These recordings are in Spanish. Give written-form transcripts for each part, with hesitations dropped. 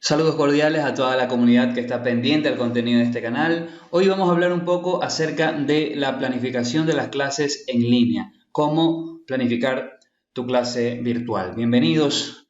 Saludos cordiales a toda la comunidad que está pendiente al contenido de este canal. Hoy vamos a hablar un poco acerca de la planificación de las clases en línea. Cómo planificar tu clase virtual. Bienvenidos,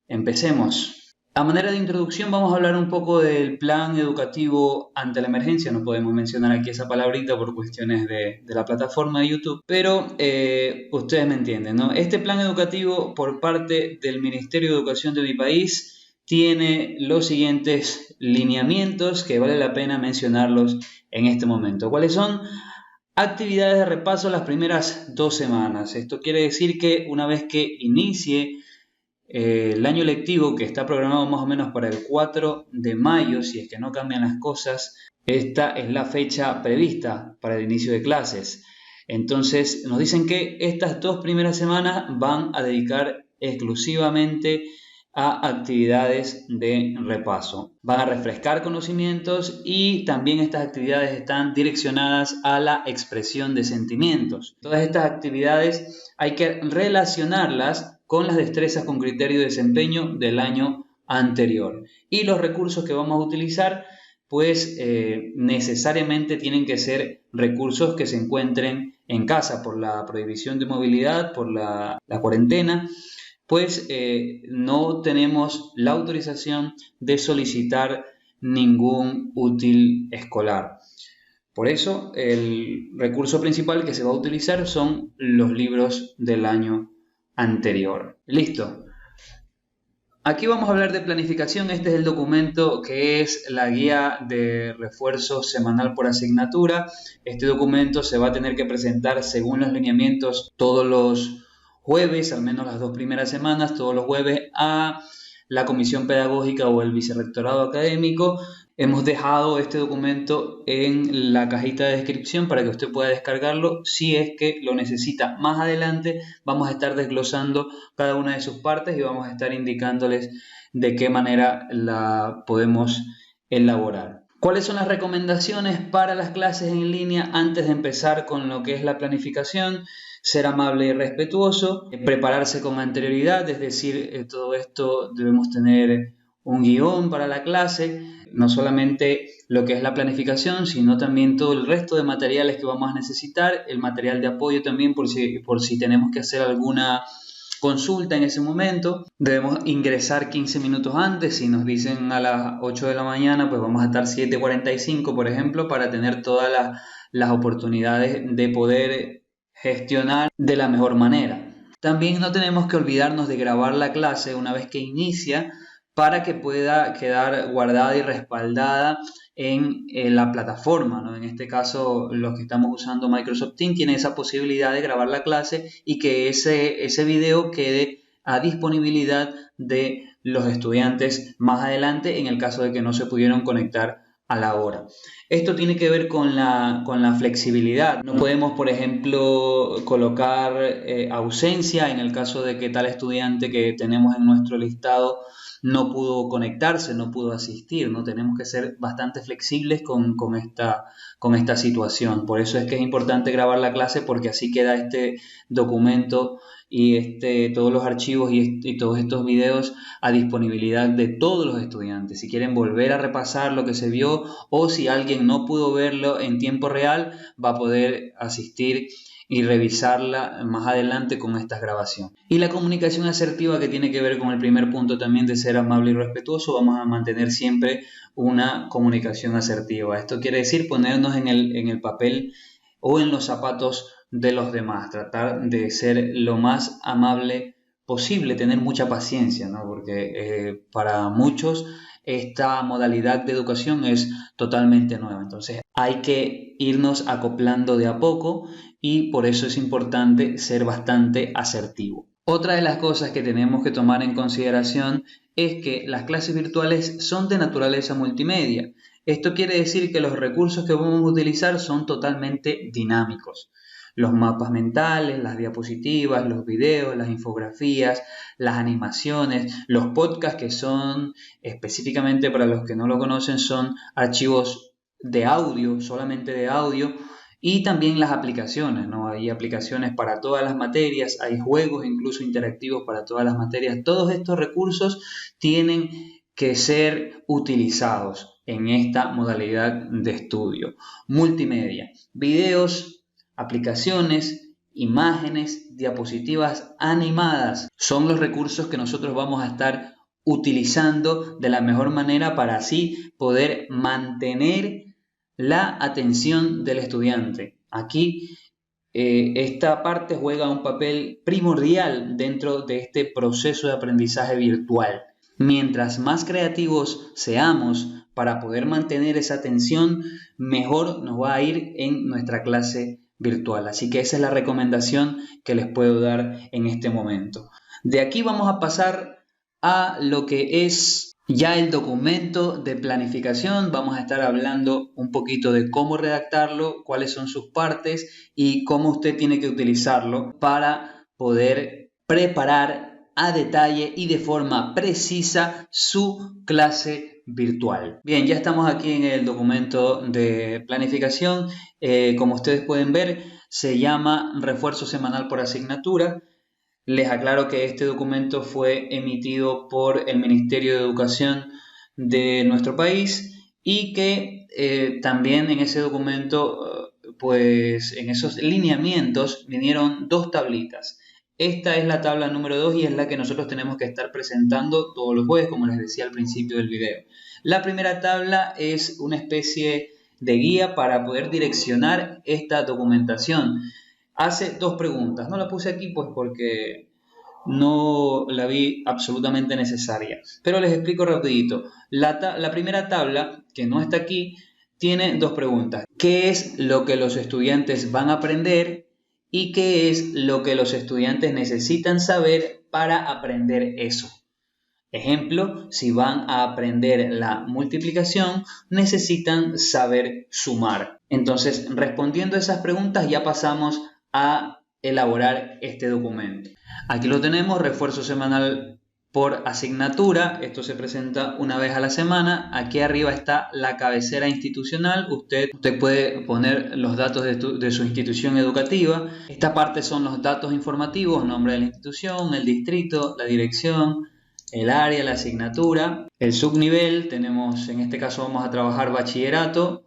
empecemos. A manera de introducción vamos a hablar un poco del plan educativo ante la emergencia. No podemos mencionar aquí esa palabrita por cuestiones de la plataforma de YouTube, pero ustedes me entienden, ¿no? Este plan educativo por parte del Ministerio de Educación de mi país tiene los siguientes lineamientos que vale la pena mencionarlos en este momento. ¿Cuáles son? Actividades de repaso las primeras 2 semanas. Esto quiere decir que una vez que inicie el año lectivo, que está programado más o menos para el 4 de mayo, si es que no cambian las cosas, esta es la fecha prevista para el inicio de clases. Entonces nos dicen que estas 2 primeras semanas van a dedicar exclusivamente a actividades de repaso. Van a refrescar conocimientos y también estas actividades están direccionadas a la expresión de sentimientos. Todas estas actividades hay que relacionarlas con las destrezas con criterio de desempeño del año anterior. Y los recursos que vamos a utilizar, pues necesariamente tienen que ser recursos que se encuentren en casa por la prohibición de movilidad, por la cuarentena, pues no tenemos la autorización de solicitar ningún útil escolar. Por eso, el recurso principal que se va a utilizar son los libros del año anterior. Listo. Aquí vamos a hablar de planificación. Este es el documento que es la guía de refuerzo semanal por asignatura. Este documento se va a tener que presentar según los lineamientos todos los jueves, al menos las 2 primeras semanas, todos los jueves a la comisión pedagógica o el vicerrectorado académico. Hemos dejado este documento en la cajita de descripción para que usted pueda descargarlo si es que lo necesita. Más adelante vamos a estar desglosando cada una de sus partes y vamos a estar indicándoles de qué manera la podemos elaborar. ¿Cuáles son las recomendaciones para las clases en línea antes de empezar con lo que es la planificación? Ser amable y respetuoso, prepararse con anterioridad, es decir, todo esto debemos tener un guión para la clase, no solamente lo que es la planificación, sino también todo el resto de materiales que vamos a necesitar, el material de apoyo también por si tenemos que hacer alguna consulta en ese momento. Debemos ingresar 15 minutos antes. Si nos dicen a las 8 de la mañana, pues vamos a estar 7:45, por ejemplo, para tener todas las oportunidades de poder gestionar de la mejor manera. También no tenemos que olvidarnos de grabar la clase una vez que inicia para que pueda quedar guardada y respaldada en la plataforma, ¿no? En este caso, los que estamos usando Microsoft Teams tienen esa posibilidad de grabar la clase y que ese video quede a disponibilidad de los estudiantes más adelante en el caso de que no se pudieron conectar a la hora. Esto tiene que ver con la flexibilidad. No podemos, por ejemplo, colocar ausencia en el caso de que tal estudiante que tenemos en nuestro listado no pudo conectarse, no pudo asistir, ¿no? Tenemos que ser bastante flexibles con esta situación. Por eso es que es importante grabar la clase, porque así queda este documento y todos los archivos y todos estos videos a disponibilidad de todos los estudiantes. Si quieren volver a repasar lo que se vio o si alguien no pudo verlo en tiempo real, va a poder asistir y revisarla más adelante con estas grabaciones. Y la comunicación asertiva, que tiene que ver con el primer punto también de ser amable y respetuoso, vamos a mantener siempre una comunicación asertiva. Esto quiere decir ponernos en el papel o en los zapatos de los demás, tratar de ser lo más amable posible, tener mucha paciencia, ¿no? Porque para muchos esta modalidad de educación es totalmente nueva, entonces hay que irnos acoplando de a poco y por eso es importante ser bastante asertivo. Otra de las cosas que tenemos que tomar en consideración es que las clases virtuales son de naturaleza multimedia. Esto quiere decir que los recursos que vamos a utilizar son totalmente dinámicos. Los mapas mentales, las diapositivas, los videos, las infografías, las animaciones, los podcasts, que son específicamente para los que no lo conocen, son archivos de audio, solamente de audio, y también las aplicaciones, ¿no? Hay aplicaciones para todas las materias, hay juegos incluso interactivos para todas las materias. Todos estos recursos tienen que ser utilizados en esta modalidad de estudio. Multimedia, videos, aplicaciones, imágenes, diapositivas animadas son los recursos que nosotros vamos a estar utilizando de la mejor manera para así poder mantener la atención del estudiante. Aquí esta parte juega un papel primordial dentro de este proceso de aprendizaje virtual. Mientras más creativos seamos para poder mantener esa atención, mejor nos va a ir en nuestra clase virtual. Así que esa es la recomendación que les puedo dar en este momento. De aquí vamos a pasar a lo que es ya el documento de planificación. Vamos a estar hablando un poquito de cómo redactarlo, cuáles son sus partes y cómo usted tiene que utilizarlo para poder preparar a detalle y de forma precisa su clase virtual. Bien, ya estamos aquí en el documento de planificación. Como ustedes pueden ver, se llama Refuerzo Semanal por Asignatura. Les aclaro que este documento fue emitido por el Ministerio de Educación de nuestro país y que también en ese documento, pues en esos lineamientos vinieron dos tablitas. Esta es la tabla número 2 y es la que nosotros tenemos que estar presentando todos los jueves, como les decía al principio del video. La primera tabla es una especie de guía para poder direccionar esta documentación. Hace dos preguntas. No la puse aquí pues porque no la vi absolutamente necesaria. Pero les explico rapidito. La primera tabla, que no está aquí, tiene dos preguntas. ¿Qué es lo que los estudiantes van a aprender? ¿Y qué es lo que los estudiantes necesitan saber para aprender eso? Ejemplo, si van a aprender la multiplicación, necesitan saber sumar. Entonces, respondiendo a esas preguntas, ya pasamos a elaborar este documento. Aquí lo tenemos, refuerzo semanal por asignatura. Esto se presenta una vez a la semana. Aquí arriba está la cabecera institucional. Usted puede poner los datos de su institución educativa. Esta parte son los datos informativos, nombre de la institución, el distrito, la dirección, el área, la asignatura. El subnivel, tenemos, en este caso vamos a trabajar bachillerato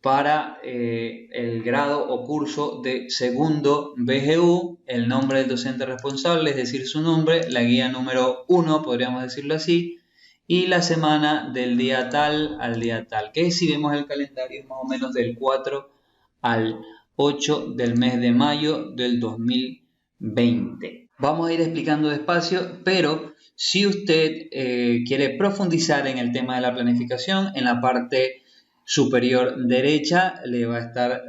para el grado o curso de segundo BGU, el nombre del docente responsable, es decir, su nombre, la guía número 1, podríamos decirlo así, y la semana del día tal al día tal, que si vemos el calendario es más o menos del 4 al 8 del mes de mayo del 2020. Vamos a ir explicando despacio, pero si usted quiere profundizar en el tema de la planificación, en la parte superior derecha le va a estar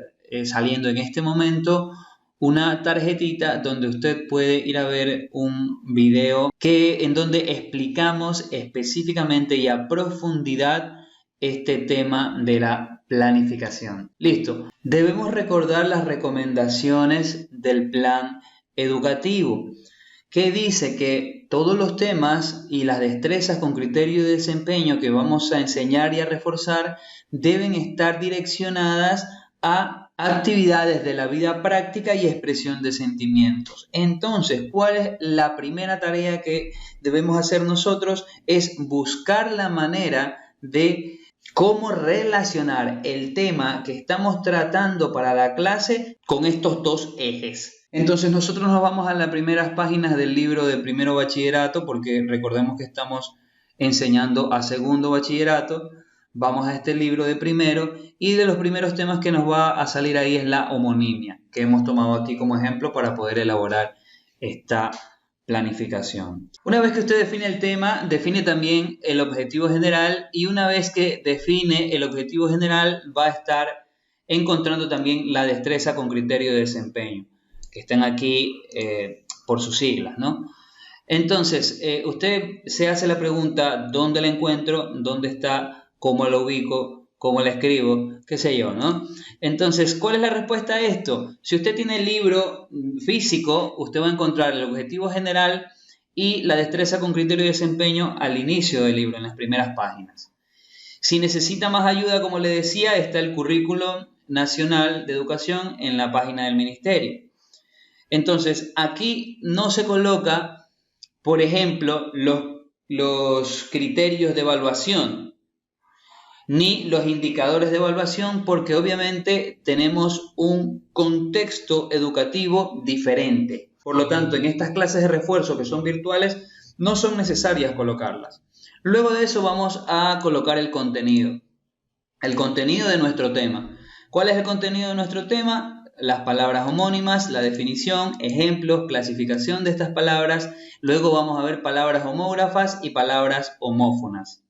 saliendo en este momento una tarjetita donde usted puede ir a ver un video en donde explicamos específicamente y a profundidad este tema de la planificación. Listo. Debemos recordar las recomendaciones del plan educativo, que dice que todos los temas y las destrezas con criterio de desempeño que vamos a enseñar y a reforzar deben estar direccionadas a actividades de la vida práctica y expresión de sentimientos. Entonces, ¿cuál es la primera tarea que debemos hacer nosotros? Es buscar la manera de cómo relacionar el tema que estamos tratando para la clase con estos dos ejes. Entonces nosotros nos vamos a las primeras páginas del libro de primero bachillerato, porque recordemos que estamos enseñando a segundo bachillerato. Vamos a este libro de primero y de los primeros temas que nos va a salir ahí es la homonimia, que hemos tomado aquí como ejemplo para poder elaborar esta planificación. Una vez que usted define el tema, define también el objetivo general, y una vez que define el objetivo general va a estar encontrando también la destreza con criterio de desempeño, que están aquí por sus siglas, ¿no? Entonces, usted se hace la pregunta, ¿dónde la encuentro? ¿Dónde está? ¿Cómo la ubico? ¿Cómo la escribo? ¿Qué sé yo, no? Entonces, ¿cuál es la respuesta a esto? Si usted tiene el libro físico, usted va a encontrar el objetivo general y la destreza con criterio de desempeño al inicio del libro, en las primeras páginas. Si necesita más ayuda, como le decía, está el Currículum Nacional de Educación en la página del Ministerio. Entonces, aquí no se coloca, por ejemplo, los criterios de evaluación ni los indicadores de evaluación, porque obviamente tenemos un contexto educativo diferente. Por lo tanto, en estas clases de refuerzo que son virtuales, no son necesarias colocarlas. Luego de eso vamos a colocar el contenido de nuestro tema. ¿Cuál es el contenido de nuestro tema? Las palabras homónimas, la definición, ejemplos, clasificación de estas palabras. Luego vamos a ver palabras homógrafas y palabras homófonas.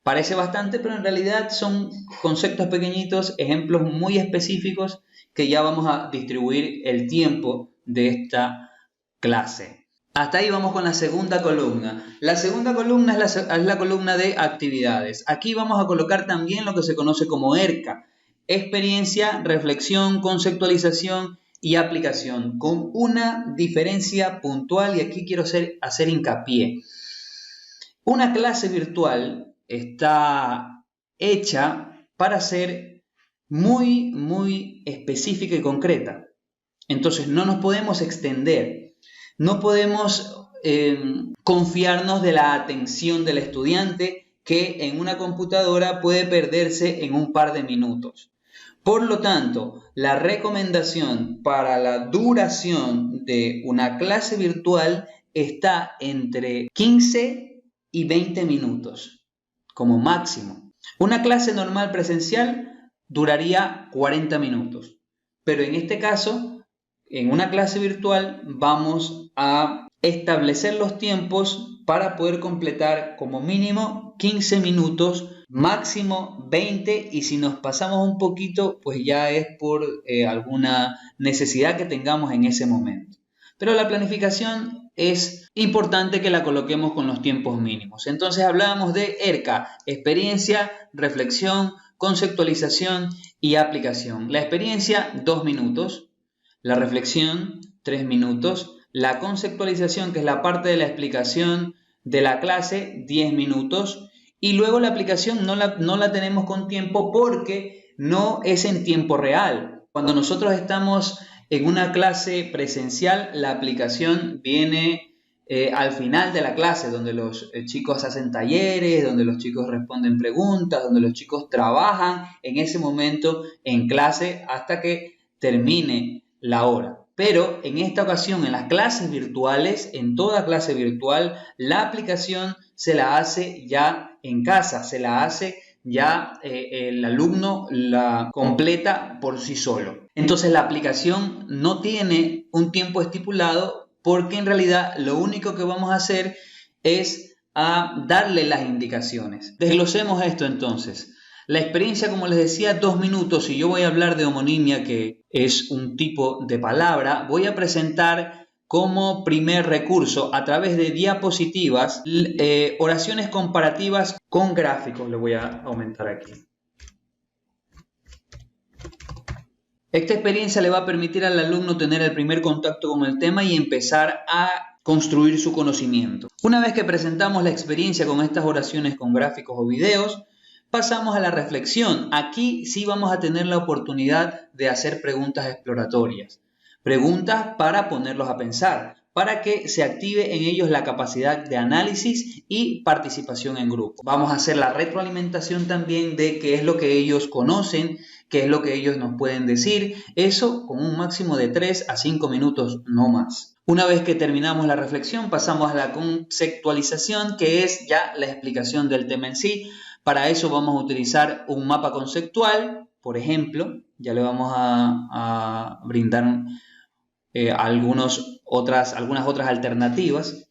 Parece bastante, pero en realidad son conceptos pequeñitos, ejemplos muy específicos que ya vamos a distribuir el tiempo de esta clase. Hasta ahí vamos con la segunda columna. La segunda columna es la columna de actividades. Aquí vamos a colocar también lo que se conoce como ERCA. Experiencia, reflexión, conceptualización y aplicación. Con una diferencia puntual, y aquí quiero hacer hincapié. Una clase virtual está hecha para ser muy, muy específica y concreta. Entonces no nos podemos extender. No podemos confiarnos de la atención del estudiante, que en una computadora puede perderse en un par de minutos. Por lo tanto, la recomendación para la duración de una clase virtual está entre 15 y 20 minutos, como máximo. Una clase normal presencial duraría 40 minutos, pero en este caso, en una clase virtual, vamos a establecer los tiempos para poder completar como mínimo 15 minutos, máximo 20, y si nos pasamos un poquito, pues ya es por alguna necesidad que tengamos en ese momento. Pero la planificación es importante que la coloquemos con los tiempos mínimos. Entonces hablábamos de ERCA, experiencia, reflexión, conceptualización y aplicación. La experiencia, 2 minutos. La reflexión, 3 minutos. La conceptualización, que es la parte de la explicación de la clase, 10 minutos. Y luego la aplicación no la tenemos con tiempo porque no es en tiempo real. Cuando nosotros estamos en una clase presencial, la aplicación viene al final de la clase, donde los chicos hacen talleres, donde los chicos responden preguntas, donde los chicos trabajan en ese momento en clase hasta que termine la hora. Pero en esta ocasión, en las clases virtuales, en toda clase virtual, la aplicación se la hace ya en casa, se la hace ya el alumno la completa por sí solo. Entonces la aplicación no tiene un tiempo estipulado, porque en realidad lo único que vamos a hacer es darle las indicaciones. Desglosemos esto entonces. La experiencia, como les decía, 2 minutos. Si yo voy a hablar de homonimia, que es un tipo de palabra, voy a presentar como primer recurso, a través de diapositivas, oraciones comparativas con gráficos. Le voy a aumentar aquí. Esta experiencia le va a permitir al alumno tener el primer contacto con el tema y empezar a construir su conocimiento. Una vez que presentamos la experiencia con estas oraciones con gráficos o videos, pasamos a la reflexión. Aquí sí vamos a tener la oportunidad de hacer preguntas exploratorias. Preguntas para ponerlos a pensar, para que se active en ellos la capacidad de análisis y participación en grupo. Vamos a hacer la retroalimentación también de qué es lo que ellos conocen, qué es lo que ellos nos pueden decir. Eso con un máximo de 3 a 5 minutos, no más. Una vez que terminamos la reflexión, pasamos a la conceptualización, que es ya la explicación del tema en sí. Para eso vamos a utilizar un mapa conceptual, por ejemplo. Ya le vamos a brindar algunas otras alternativas.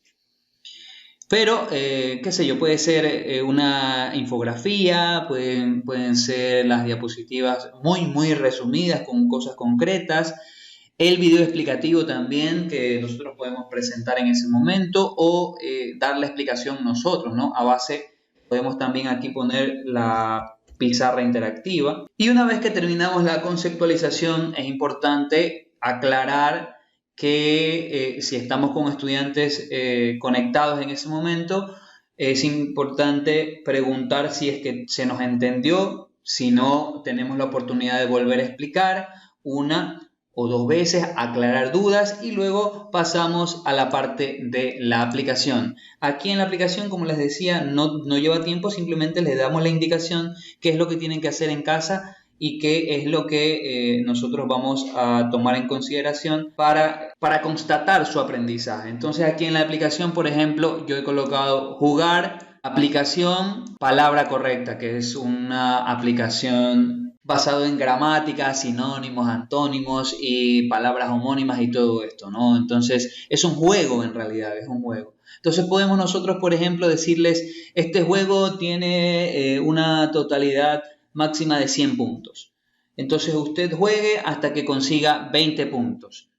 Pero, qué sé yo, puede ser una infografía, pueden ser las diapositivas muy resumidas con cosas concretas. El video explicativo también, que nosotros podemos presentar en ese momento, o dar la explicación nosotros, ¿no? A base, podemos también aquí poner la pizarra interactiva. Y una vez que terminamos la conceptualización, es importante aclarar que si estamos con estudiantes conectados en ese momento, es importante preguntar si es que se nos entendió. Si no, tenemos la oportunidad de volver a explicar una o 2 veces, aclarar dudas y luego pasamos a la parte de la aplicación. Aquí en la aplicación, como les decía, no lleva tiempo, simplemente les damos la indicación qué es lo que tienen que hacer en casa y qué es lo que nosotros vamos a tomar en consideración para constatar su aprendizaje. Entonces aquí en la aplicación, por ejemplo, yo he colocado jugar, aplicación, palabra correcta, que es una aplicación basado en gramática, sinónimos, antónimos y palabras homónimas y todo esto, ¿no? Entonces es un juego, en realidad, es un juego. Entonces podemos nosotros, por ejemplo, decirles, este juego tiene una totalidad máxima de 100 puntos. Entonces usted juegue hasta que consiga 20 puntos.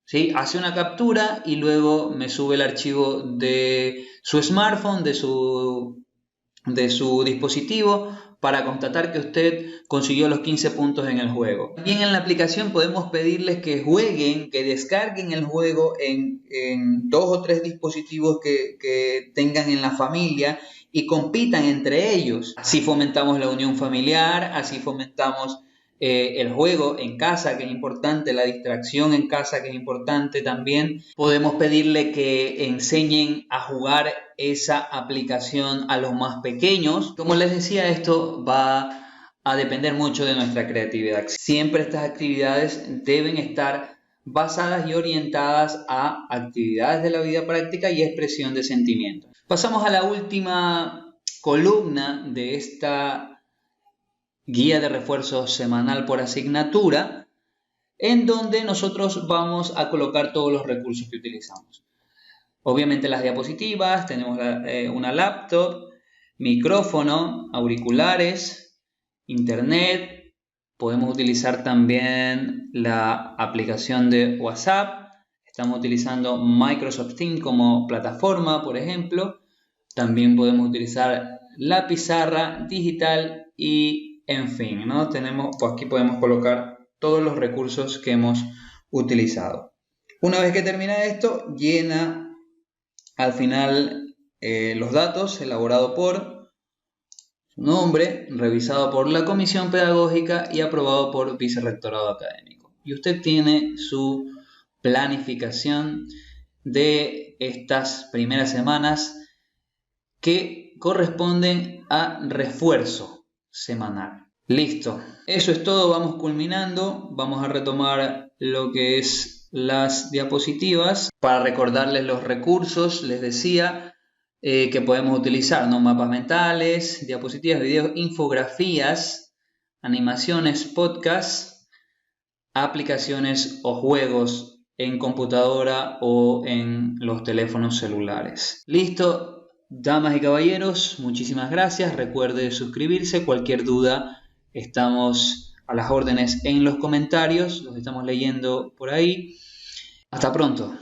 ¿Sí? Hace una captura y luego me sube el archivo de su smartphone, de su dispositivo, para constatar que usted consiguió los 15 puntos en el juego. También en la aplicación podemos pedirles que jueguen, que descarguen el juego en 2 o 3 dispositivos que tengan en la familia y compitan entre ellos. Así fomentamos la unión familiar, así fomentamos el juego en casa, que es importante, la distracción en casa, que es importante también. Podemos pedirle que enseñen a jugar esa aplicación a los más pequeños. Como les decía, esto va a depender mucho de nuestra creatividad. Siempre estas actividades deben estar basadas y orientadas a actividades de la vida práctica y expresión de sentimientos. Pasamos a la última columna de esta guía de refuerzo semanal por asignatura, en donde nosotros vamos a colocar todos los recursos que utilizamos. Obviamente las diapositivas, tenemos una laptop, micrófono, auriculares, internet, podemos utilizar también la aplicación de WhatsApp, estamos utilizando Microsoft Teams como plataforma, por ejemplo, también podemos utilizar la pizarra digital y en fin, ¿no? Pues aquí podemos colocar todos los recursos que hemos utilizado. Una vez que termina esto, llena al final los datos elaborado por su nombre, revisado por la comisión pedagógica y aprobado por vicerrectorado académico. Y usted tiene su planificación de estas primeras semanas que corresponden a refuerzo semanal. Listo. Eso es todo. Vamos culminando. Vamos a retomar lo que es las diapositivas. Para recordarles los recursos, les decía que podemos utilizar, ¿no? Mapas mentales, diapositivas, videos, infografías, animaciones, podcasts, aplicaciones o juegos en computadora o en los teléfonos celulares. Listo. Damas y caballeros, muchísimas gracias. Recuerde suscribirse. Cualquier duda, estamos a las órdenes en los comentarios. Los estamos leyendo por ahí. Hasta pronto.